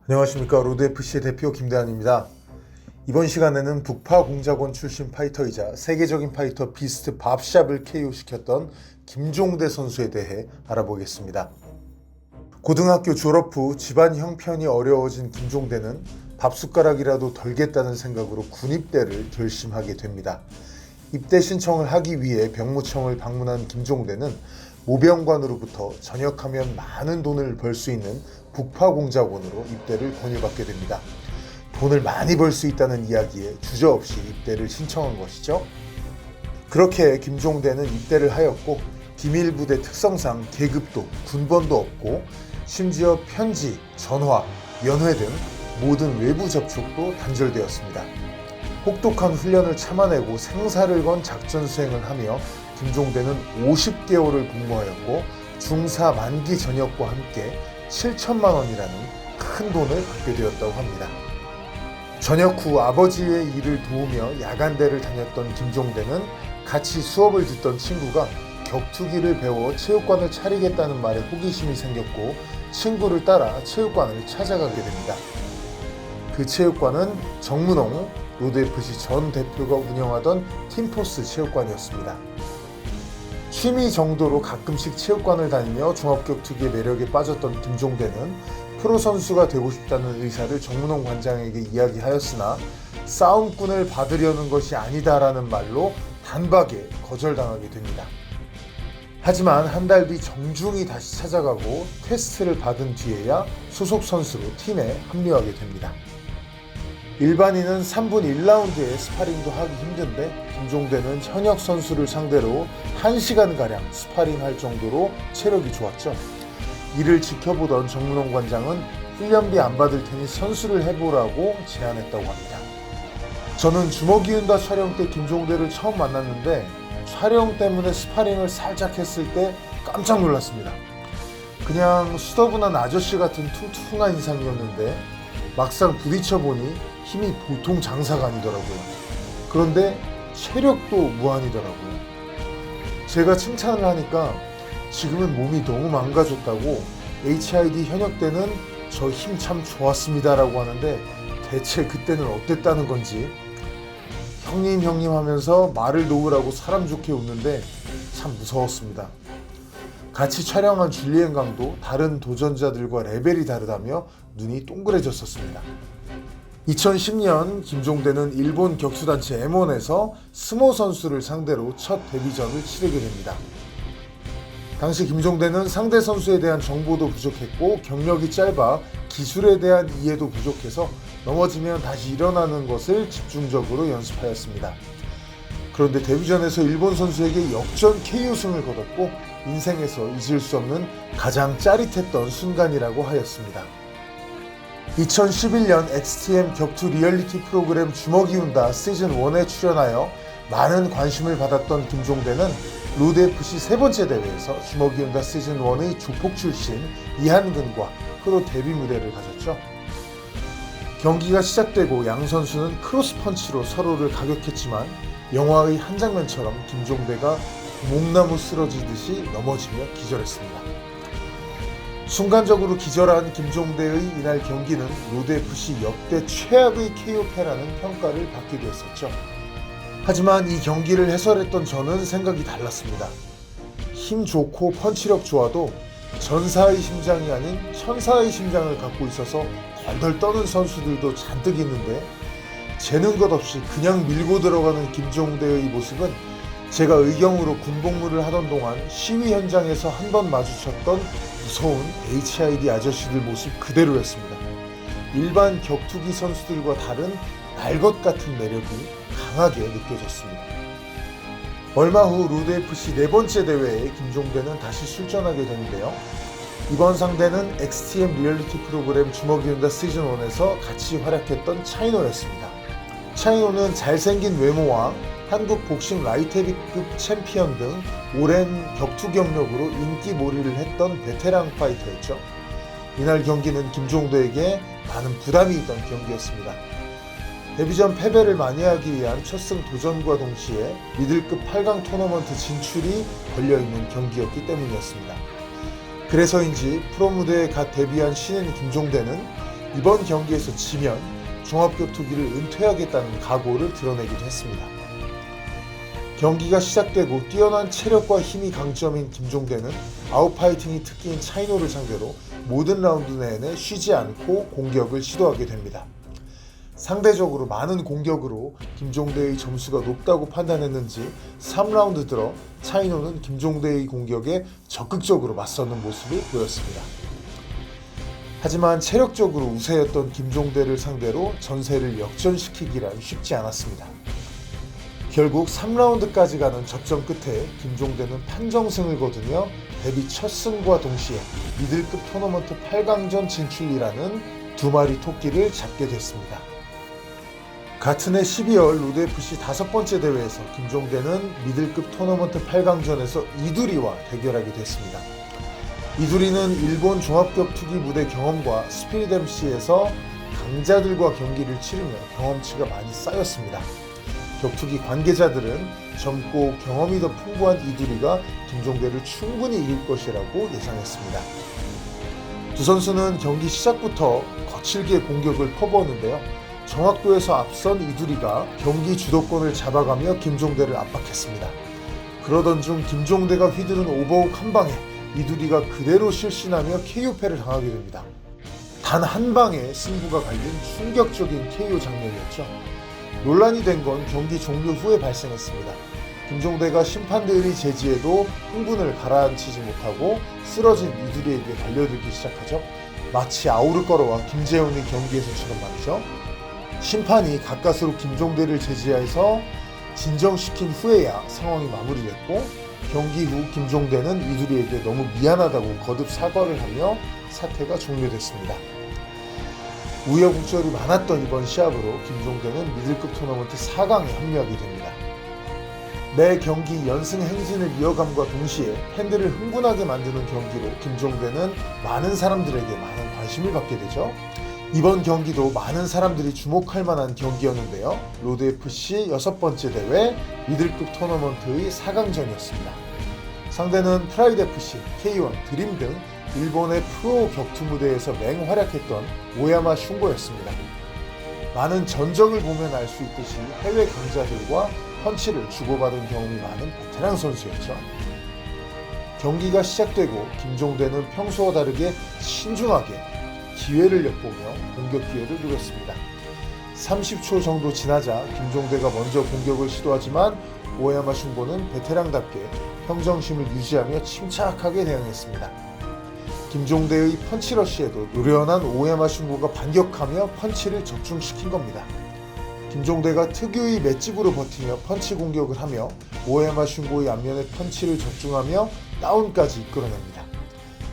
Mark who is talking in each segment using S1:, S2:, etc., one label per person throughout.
S1: 안녕하십니까. 로드FC의 대표 김대한입니다. 이번 시간에는 북파 공작원 출신 파이터이자 세계적인 파이터 비스트 밥샵을 KO시켰던 김종대 선수에 대해 알아보겠습니다. 고등학교 졸업 후 집안 형편이 어려워진 김종대는 밥숟가락이라도 덜겠다는 생각으로 군입대를 결심하게 됩니다. 입대 신청을 하기 위해 병무청을 방문한 김종대는 모병관으로부터 전역하면 많은 돈을 벌 수 있는 북파공작원으로 입대를 권유받게 됩니다. 돈을 많이 벌 수 있다는 이야기에 주저없이 입대를 신청한 것이죠. 그렇게 김종대는 입대를 하였고 기밀부대 특성상 계급도 군번도 없고 심지어 편지, 전화, 연회 등 모든 외부 접촉도 단절되었습니다. 혹독한 훈련을 참아내고 생사를 건 작전 수행을 하며 김종대는 50개월을 복무하였고 중사 만기 전역과 함께 7천만 원이라는 큰 돈을 받게 되었다고 합니다. 전역 후 아버지의 일을 도우며 야간대를 다녔던 김종대는 같이 수업을 듣던 친구가 격투기를 배워 체육관을 차리겠다는 말에 호기심이 생겼고 친구를 따라 체육관을 찾아가게 됩니다. 그 체육관은 정문홍 로드FC 전 대표가 운영하던 팀포스 체육관이었습니다. 취미 정도로 가끔씩 체육관을 다니며 종합격투기의 매력에 빠졌던 김종대는 프로 선수가 되고 싶다는 의사를 정문홍 관장에게 이야기하였으나 싸움꾼을 받으려는 것이 아니다라는 말로 단박에 거절당하게 됩니다. 하지만 한 달 뒤 정중히 다시 찾아가고 테스트를 받은 뒤에야 소속 선수로 팀에 합류하게 됩니다. 일반인은 3분 1라운드에 스파링도 하기 힘든데 김종대는 현역 선수를 상대로 1시간가량 스파링할 정도로 체력이 좋았죠. 이를 지켜보던 정문홍 관장은 훈련비 안 받을 테니 선수를 해보라고 제안했다고 합니다. 저는 주먹이 운다 촬영 때 김종대를 처음 만났는데 촬영 때문에 스파링을 살짝 했을 때 깜짝 놀랐습니다. 그냥 수더분한 아저씨 같은 퉁퉁한 인상이었는데 막상 부딪혀보니 힘이 보통 장사가 아니더라고요. 그런데 체력도 무한이더라고요. 제가 칭찬을 하니까 지금은 몸이 너무 망가졌다고 HID 현역 때는 저 힘 참 좋았습니다 라고 하는데 대체 그때는 어땠다는 건지 형님 하면서 말을 놓으라고 사람 좋게 웃는데 참 무서웠습니다. 같이 촬영한 줄리엔 강도 다른 도전자들과 레벨이 다르다며 눈이 동그래졌었습니다. 2010년 김종대는 일본 격투단체 M1에서 스모 선수를 상대로 첫 데뷔전을 치르게 됩니다. 당시 김종대는 상대 선수에 대한 정보도 부족했고 경력이 짧아 기술에 대한 이해도 부족해서 넘어지면 다시 일어나는 것을 집중적으로 연습하였습니다. 그런데 데뷔전에서 일본 선수에게 역전 KO승을 거뒀고 인생에서 잊을 수 없는 가장 짜릿했던 순간이라고 하였습니다. 2011년 XTM 격투 리얼리티 프로그램 주먹이 운다 시즌1에 출연하여 많은 관심을 받았던 김종대는 로드FC 세 번째 대회에서 주먹이 운다 시즌1의 조폭 출신 이한근과 프로 데뷔 무대를 가졌죠. 경기가 시작되고 양 선수는 크로스 펀치로 서로를 가격했지만 영화의 한 장면처럼 김종대가 목나무 쓰러지듯이 넘어지며 기절했습니다. 순간적으로 기절한 김종대의 이날 경기는 로드FC 역대 최악의 KO패라는 평가를 받기도 했었죠. 하지만 이 경기를 해설했던 저는 생각이 달랐습니다. 힘 좋고 펀치력 좋아도 전사의 심장이 아닌 천사의 심장을 갖고 있어서 덜덜 떠는 선수들도 잔뜩 있는데 재는 것 없이 그냥 밀고 들어가는 김종대의 모습은 제가 의경으로 군복무를 하던 동안 시위 현장에서 한 번 마주쳤던 무서운 HID 아저씨들 모습 그대로였습니다. 일반 격투기 선수들과 다른 날것 같은 매력이 강하게 느껴졌습니다. 얼마 후 로드FC 네 번째 대회에 김종대는 다시 출전하게 되는데요. 이번 상대는 XTM 리얼리티 프로그램 주먹이 운다 시즌1에서 같이 활약했던 차이노였습니다. 차이노는 잘생긴 외모와 한국 복싱 라이트헤비급 챔피언 등 오랜 격투 경력으로 인기몰이를 했던 베테랑 파이터였죠. 이날 경기는 김종대에게 많은 부담이 있던 경기였습니다. 데뷔전 패배를 만회하기 위한 첫승 도전과 동시에 미들급 8강 토너먼트 진출이 걸려있는 경기였기 때문이었습니다. 그래서인지 프로 무대에 갓 데뷔한 신인 김종대는 이번 경기에서 지면 종합격투기를 은퇴하겠다는 각오를 드러내기도 했습니다. 경기가 시작되고 뛰어난 체력과 힘이 강점인 김종대는 아웃파이팅이 특기인 차이노를 상대로 모든 라운드 내내 쉬지 않고 공격을 시도하게 됩니다. 상대적으로 많은 공격으로 김종대의 점수가 높다고 판단했는지 3라운드 들어 차이노는 김종대의 공격에 적극적으로 맞서는 모습을 보였습니다. 하지만 체력적으로 우세였던 김종대를 상대로 전세를 역전시키기란 쉽지 않았습니다. 결국 3라운드까지 가는 접전 끝에 김종대는 판정승을 거두며 데뷔 첫 승과 동시에 미들급 토너먼트 8강전 진출이라는 두 마리 토끼를 잡게 됐습니다. 같은 해 12월 로드FC 5번째 대회에서 김종대는 미들급 토너먼트 8강전에서 이두리와 대결하게 됐습니다. 이두리는 일본 종합격투기 무대 경험과 스피릿 MC에서 강자들과 경기를 치르며 경험치가 많이 쌓였습니다. 격투기 관계자들은 젊고 경험이 더 풍부한 이두리가 김종대를 충분히 이길 것이라고 예상했습니다. 두 선수는 경기 시작부터 거칠게 공격을 퍼부었는데요. 정확도에서 앞선 이두리가 경기 주도권을 잡아가며 김종대를 압박했습니다. 그러던 중 김종대가 휘두른 오버훅 한 방에 이두리가 그대로 실신하며 KO패를 당하게 됩니다. 단 한 방에 승부가 갈린 충격적인 KO 장면이었죠. 논란이 된 건 경기 종료 후에 발생했습니다. 김종대가 심판들이 제지해도 흥분을 가라앉히지 못하고 쓰러진 이두리에게 달려들기 시작하죠. 마치 아우르 걸어와 김재훈의 경기에서처럼 말이죠. 심판이 가까스로 김종대를 제지해서 진정시킨 후에야 상황이 마무리됐고, 경기 후 김종대는 이두리에게 너무 미안하다고 거듭 사과를 하며 사태가 종료됐습니다. 우여곡절이 많았던 이번 시합으로 김종대는 미들급 토너먼트 4강에 합류하게 됩니다. 매 경기 연승 행진을 이어감과 동시에 팬들을 흥분하게 만드는 경기로 김종대는 많은 사람들에게 많은 관심을 받게 되죠. 이번 경기도 많은 사람들이 주목할 만한 경기였는데요. 로드FC 6번째 대회 미들급 토너먼트의 4강전이었습니다. 상대는 프라이드FC, K1, 드림 등 일본의 프로 격투 무대에서 맹활약했던 오야마 슌고였습니다. 많은 전적을 보면 알 수 있듯이 해외 강자들과 펀치를 주고받은 경험이 많은 베테랑 선수였죠. 경기가 시작되고 김종대는 평소와 다르게 신중하게 기회를 엿보며 공격 기회를 누렸습니다. 30초 정도 지나자 김종대가 먼저 공격을 시도하지만 오야마 슌고는 베테랑답게 평정심을 유지하며 침착하게 대응했습니다. 김종대의 펀치러시에도 노련한 오야마 슌고가 반격하며 펀치를 적중시킨 겁니다. 김종대가 특유의 맷집으로 버티며 펀치 공격을 하며 오야마 슌고의 앞면에 펀치를 적중하며 다운까지 이끌어냅니다.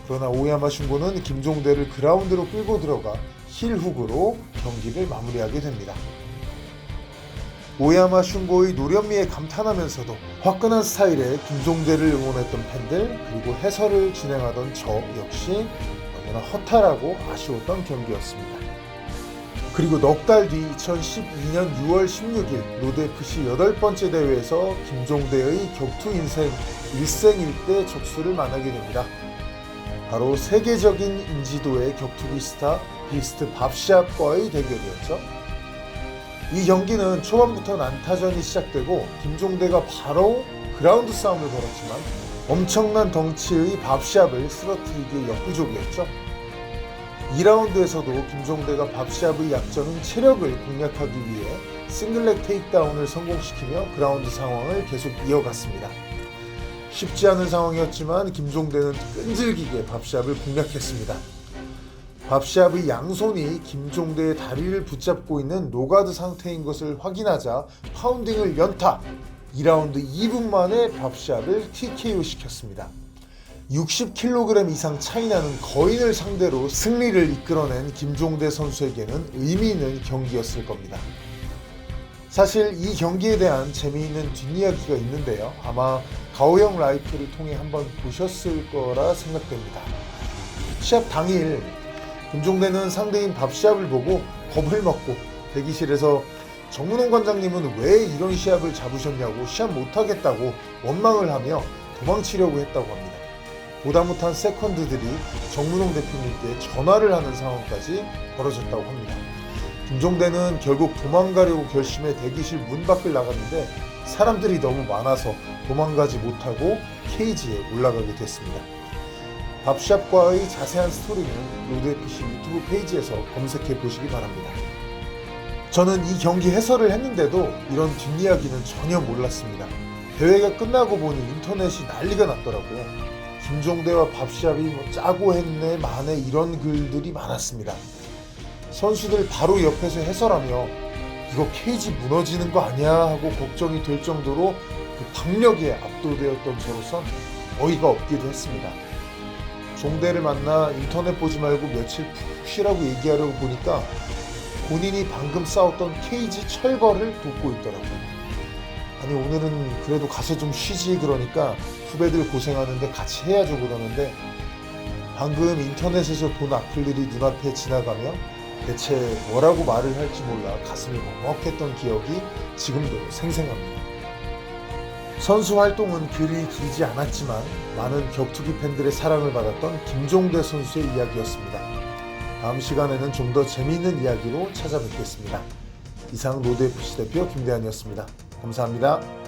S1: 그러나 오야마 슌고는 김종대를 그라운드로 끌고 들어가 힐훅으로 경기를 마무리하게 됩니다. 오야마 슌고의 노련미에 감탄하면서도 화끈한 스타일의 김종대를 응원했던 팬들, 그리고 해설을 진행하던 저 역시 너무나 허탈하고 아쉬웠던 경기였습니다. 그리고 넉 달 뒤 2012년 6월 16일 로드FC 8번째 대회에서 김종대의 격투 인생 일생일대 적수를 만나게 됩니다. 바로 세계적인 인지도의 격투기 스타 비스트 밥샵과의 대결이었죠. 이 경기는 초반부터 난타전이 시작되고 김종대가 바로 그라운드 싸움을 벌였지만 엄청난 덩치의 밥샵을 쓰러뜨리기에 역부족이었죠. 2라운드에서도 김종대가 밥샵의 약점인 체력을 공략하기 위해 싱글렉 테이크다운을 성공시키며 그라운드 상황을 계속 이어갔습니다. 쉽지 않은 상황이었지만 김종대는 끈질기게 밥샵을 공략했습니다. 밥샵의 양손이 김종대의 다리를 붙잡고 있는 노가드 상태인 것을 확인하자 파운딩을 연타! 2라운드 2분 만에 밥샵을 TKO 시켰습니다. 60kg 이상 차이나는 거인을 상대로 승리를 이끌어낸 김종대 선수에게는 의미 있는 경기였을 겁니다. 사실 이 경기에 대한 재미있는 뒷이야기가 있는데요. 아마 가오형 라이프를 통해 한번 보셨을 거라 생각됩니다. 시합 당일 김종대는 상대인 밥시합을 보고 겁을 먹고 대기실에서 정문홍 관장님은 왜 이런 시합을 잡으셨냐고 시합 못하겠다고 원망을 하며 도망치려고 했다고 합니다. 보다 못한 세컨드들이 정문홍 대표님께 전화를 하는 상황까지 벌어졌다고 합니다. 김종대는 결국 도망가려고 결심해 대기실 문 밖을 나갔는데 사람들이 너무 많아서 도망가지 못하고 케이지에 올라가게 됐습니다. 밥샵과의 자세한 스토리는 로드FC 유튜브 페이지에서 검색해 보시기 바랍니다. 저는 이 경기 해설을 했는데도 이런 뒷이야기는 전혀 몰랐습니다. 대회가 끝나고 보니 인터넷이 난리가 났더라고요. 김종대와 밥샵이 짜고 했네 마네 이런 글들이 많았습니다. 선수들 바로 옆에서 해설하며 이거 케이지 무너지는 거 아니야 하고 걱정이 될 정도로 그 박력에 압도되었던 저로선 어이가 없기도 했습니다. 종대를 만나 인터넷 보지 말고 며칠 푹 쉬라고 얘기하려고 보니까 본인이 방금 싸웠던 케이지 철거를 돕고 있더라고요. 아니 오늘은 그래도 가서 좀 쉬지 그러니까 후배들 고생하는데 같이 해야죠 그러는데 방금 인터넷에서 본 악플들이 눈앞에 지나가며 대체 뭐라고 말을 할지 몰라 가슴이 먹먹했던 기억이 지금도 생생합니다. 선수 활동은 그리 길지 않았지만 많은 격투기 팬들의 사랑을 받았던 김종대 선수의 이야기였습니다. 다음 시간에는 좀 더 재미있는 이야기로 찾아뵙겠습니다. 이상 로드FC 대표 김대한이었습니다. 감사합니다.